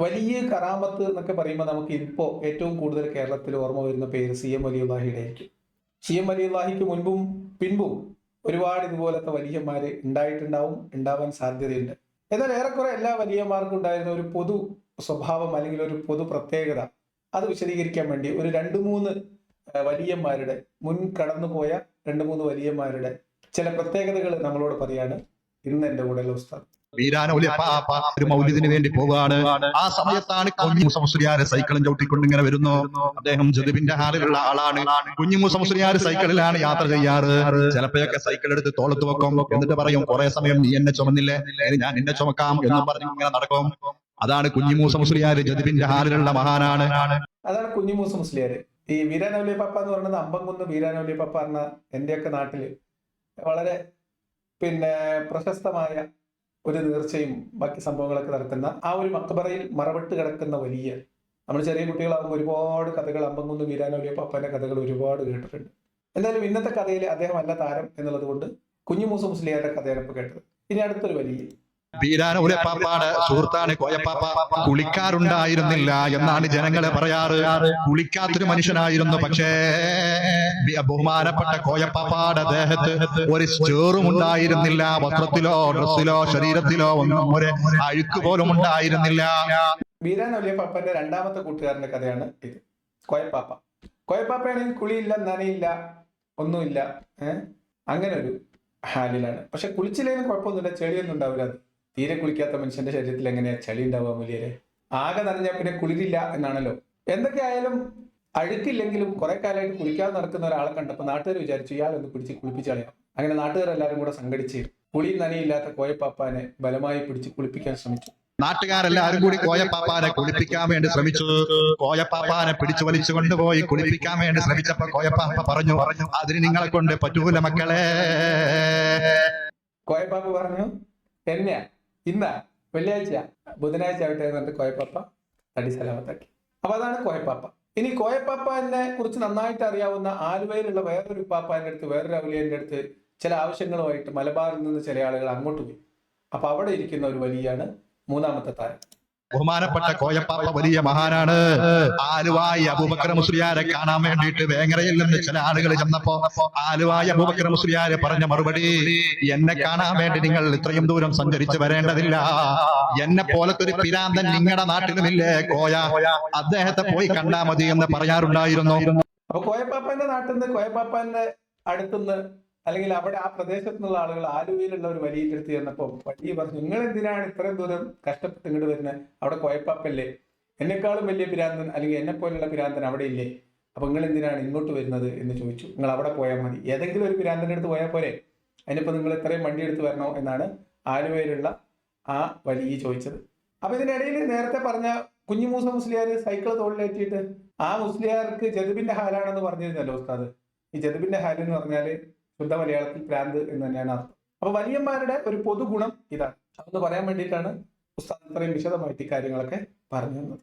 വലിയ കറാമത്ത് എന്നൊക്കെ പറയുമ്പോൾ നമുക്ക് ഇപ്പോൾ ഏറ്റവും കൂടുതൽ കേരളത്തിൽ ഓർമ്മ വരുന്ന പേര് സി എം വലിയുള്ളാഹിയുടെ ആയിരിക്കും. സി എം വലിയുള്ളാഹിക്ക് മുൻപും പിൻപും ഒരുപാട് ഇതുപോലത്തെ വലിയന്മാര് ഉണ്ടായിട്ടുണ്ടാവും, ഉണ്ടാവാൻ സാധ്യതയുണ്ട്. എന്നാൽ ഏറെക്കുറെ എല്ലാ വലിയന്മാർക്കും ഉണ്ടായിരുന്ന ഒരു പൊതു സ്വഭാവം അല്ലെങ്കിൽ ഒരു പൊതു പ്രത്യേകത, അത് വിശദീകരിക്കാൻ വേണ്ടി ഒരു രണ്ട് മൂന്ന് വലിയന്മാരുടെ മുൻ കടന്നുപോയ രണ്ട് മൂന്ന് വലിയന്മാരുടെ ചില പ്രത്യേകതകൾ നമ്മളോട് പറയാണ് ഇന്ന് എന്റെ കൂടെയുള്ള ഉസ്താദ്. വീരാനൗലിപ്പാപ്പ ഒരു മൗലിദിന് വേണ്ടി പോവുകയാണ്. ആ സമയത്താണ് കുഞ്ഞിമൂസ മുസ്ലിയാര് സൈക്കിളും ചവിട്ടിക്കൊണ്ട് ഇങ്ങനെ വരുന്നു. അദ്ദേഹം ജദുബിന്റെ ഹാലിലുള്ള ആളാണ്. കുഞ്ഞിമൂസ മുസ്ലിയാര് സൈക്കിളിലാണ് യാത്ര ചെയ്യാറ്. ചിലപ്പോഴൊക്കെ സൈക്കിൾ എടുത്ത് തോളത്ത് വെക്കും. എന്നിട്ട് പറയും, കുറെ സമയം നീ എന്നെ ചുമന്നില്ലേ, ഞാൻ നിന്നെ ചുമക്കാം എന്നും പറഞ്ഞ് ഇങ്ങനെ നടക്കും. അതാണ് കുഞ്ഞിമൂസ മുസ്ലിയാര്, ജദുബിന്റെ ഹാലിലുള്ള മഹാനാണ്. അതാണ് കുഞ്ഞിമൂസ മുസ്ലിയാര്. ഈ വീരാനൗലിപ്പാപ്പ എന്ന് പറയുന്നത് അമ്പംകുന്ന് വീരാനൗലിപ്പാപ്പ എന്ന എന്റെയൊക്കെ നാട്ടില് വളരെ പ്രശസ്തമായ ഒരു നേർച്ചയും ബാക്കി സംഭവങ്ങളൊക്കെ നടക്കുന്ന ആ ഒരു മക്ബറയിൽ മറവിട്ട് കിടക്കുന്ന വലിയ, നമ്മൾ ചെറിയ കുട്ടികളാകുമ്പോൾ ഒരുപാട് കഥകൾ അമ്പംകുന്ന് വീരാനൗലിപ്പാപ്പന്റെ കഥകൾ ഒരുപാട് കേട്ടിട്ടുണ്ട്. എന്തായാലും ഇന്നത്തെ കഥയിൽ അദ്ദേഹം അല്ല താരം എന്നുള്ളത് കൊണ്ട് കുഞ്ഞിമൂസ മുസ്ലിയാരുടെ കഥയാണ് ഇപ്പൊ കേട്ടത്. ഇനി അടുത്തൊരു വലിയ വീരാനൗലിപ്പാപ്പയുടെ സുഹൃത്താണ് കോയപ്പാപ്പ. കുളിക്കാറുണ്ടായിരുന്നില്ല എന്നാണ് ജനങ്ങളെ പറയാറ്. കുളിക്കാത്തൊരു മനുഷ്യനായിരുന്നു. പക്ഷേ ബഹുമാനപ്പെട്ട കോയപ്പാപ്പയുടെ ദേഹത്ത് ഒരു ചേറും ഉണ്ടായിരുന്നില്ല. വസ്ത്രത്തിലോ ഡ്രസ്സിലോ ശരീരത്തിലോ ഒന്നും ഒരു അഴുക്ക് പോലും ഉണ്ടായിരുന്നില്ല. വീരാനൗലിപ്പാപ്പന്റെ രണ്ടാമത്തെ കൂട്ടുകാരന്റെ കഥയാണ് ഇത്. കോയപ്പാപ്പ. കോയപ്പാപ്പയാണെങ്കിൽ കുളിയില്ല, നനയില്ല, ഒന്നുമില്ല, അങ്ങനെ ഒരു ഹാലിലാണ്. പക്ഷെ കുളിച്ചില്ലെങ്കിലും കുഴപ്പമൊന്നുമില്ല, ചെളിയൊന്നും ഉണ്ടാവില്ല. അത് തീരെ കുളിക്കാത്ത മനുഷ്യന്റെ ശരീരത്തിൽ എങ്ങനെയാ ചളി ഉണ്ടാവുക വലിയരെ? ആകെ നനഞ്ഞാൽ പിന്നെ കുളിരില്ല എന്നാണല്ലോ. എന്തൊക്കെ ആയാലും അഴുക്കില്ലെങ്കിലും കുറെ കാലമായിട്ട് കുളിക്കാതെ നടക്കുന്ന ഒരാളെ കണ്ടപ്പോൾ നാട്ടുകാർ വിചാരിച്ചു ഇയാളൊന്ന് പിടിച്ച് കുളിപ്പിച്ചളയാം. അങ്ങനെ നാട്ടുകാരെല്ലാരും കൂടെ സംഘടിച്ച് കുളിയും നനയില്ലാത്ത കോയപ്പാപ്പാനെ ബലമായി പിടിച്ച് കുളിപ്പിക്കാൻ ശ്രമിച്ചു. നാട്ടുകാരെല്ലാരും കൂടി കോയപ്പാപ്പാനെ കുളിപ്പിക്കാൻ വേണ്ടി ശ്രമിച്ചു. കോയപ്പാപ്പാനെ പിടിച്ചു വലിച്ചു കൊണ്ടുപോയി കുളിപ്പിക്കാൻ വേണ്ടി ശ്രമിച്ചപ്പോ കോയപ്പാപ്പ പറഞ്ഞു, അതിന് നിങ്ങളെ കൊണ്ട് പറ്റൂല മക്കളെ. കോയപ്പാപ്പ പറഞ്ഞു, എന്നെയാ ഇന്ന വെള്ളിയാഴ്ച ബുധനാഴ്ച ആവട്ടെ എന്നിട്ട് കോയപ്പാപ്പ തടി സലാമത്താക്കി. അപ്പൊ അതാണ് കോയപ്പാപ്പ. ഇനി കോയപ്പാപ്പനെ കുറിച്ച് നന്നായിട്ട് അറിയാവുന്ന ആലുവയിലുള്ള വേറൊരു പാപ്പാന്റെ അടുത്ത്, വേറൊരു ഔലിയന്റെ അടുത്ത് ചില ആവശ്യങ്ങളുമായിട്ട് മലബാറിൽ നിന്ന് ചില ആളുകൾ അങ്ങോട്ട് പോയി. അപ്പൊ അവിടെ ഇരിക്കുന്ന ഒരു വലിയാണ് മൂന്നാമത്തെ താരം. ബഹുമാനപ്പെട്ട കോയപ്പാപ്പ വലിയ മഹാനാണ്. ആലുവായി അബൂബക്കർ മുസ്ലിയാരെ കാണാൻ വേണ്ടിയിട്ട് വേങ്ങരയിൽ നിന്ന് ചില ആളുകൾ ചെന്നപ്പോ ആലുവായി അബൂബക്കർ മുസ്ലിയാരെ പറഞ്ഞ മറുപടി, എന്നെ കാണാൻ വേണ്ടി നിങ്ങൾ ഇത്രയും ദൂരം സഞ്ചരിച്ച് വരേണ്ടതില്ല. എന്നെ പോലത്തെ ഒരു പിരാന്തൻ നിങ്ങളുടെ നാട്ടിലുമില്ലേ കോയ, അദ്ദേഹത്തെ പോയി കണ്ടാ മതി എന്ന് പറയാറുണ്ടായിരുന്നു. അപ്പൊ കോയപ്പാപ്പന്റെ നാട്ടിൽ നിന്ന്, കോയപ്പാപ്പന്റെ അടുത്തുനിന്ന് അല്ലെങ്കിൽ അവിടെ ആ പ്രദേശത്തു നിന്നുള്ള ആളുകൾ ആലുവയിലുള്ള ഒരു വലിയ അടുത്ത് ചെന്നപ്പോൾ വലിയ പറഞ്ഞു, നിങ്ങൾ എന്തിനാണ് ഇത്രയും ദൂരം കഷ്ടപ്പെട്ട് ഇങ്ങോട്ട് വരുന്നത്? അവിടെ കോയപ്പാപ്പല്ലേ, എന്നെക്കാളും വലിയ പിരാന്തൻ അല്ലെങ്കിൽ എന്നെ പോലുള്ള പിരാന്തൻ അവിടെ ഇല്ലേ? അപ്പൊ നിങ്ങൾ എന്തിനാണ് ഇങ്ങോട്ട് വരുന്നത് എന്ന് ചോദിച്ചു. നിങ്ങൾ അവിടെ പോയാൽ മതി, ഏതെങ്കിലും ഒരു പിരാന്തന്റെ അടുത്ത് പോയാൽ പോരെ, അതിനിപ്പോ നിങ്ങൾ ഇത്രയും വണ്ടി എടുത്ത് വരണോ എന്നാണ് ആലുവയിലുള്ള ആ വലിയ ചോദിച്ചത്. അപ്പൊ ഇതിനിടയിൽ നേരത്തെ പറഞ്ഞ കുഞ്ഞിമൂസ മുസ്ലിയാർ സൈക്കിൾ തോളിലേറ്റിയിട്ട് ആ മുസ്ലിയാർക്ക് ജദുബിന്റെ ഹാലാണെന്ന് പറഞ്ഞിരുന്നല്ലോ ഉസ്താദ്. ഈ ജദുബിന്റെ ഹാൽ എന്ന് പറഞ്ഞാല് ശുദ്ധ മലയാളത്തിൽ ഭ്രാന്ത് എന്ന് തന്നെയാണ് അർത്ഥം. അപ്പൊ വലിയന്മാരുടെ ഒരു പൊതുഗുണം ഇതാണ്. അതൊന്ന് പറയാൻ വേണ്ടിയിട്ടാണ് ഉസ്താദ് ഇത്രയും വിശദമായിട്ട് ഈ കാര്യങ്ങളൊക്കെ പറഞ്ഞു തന്നത്.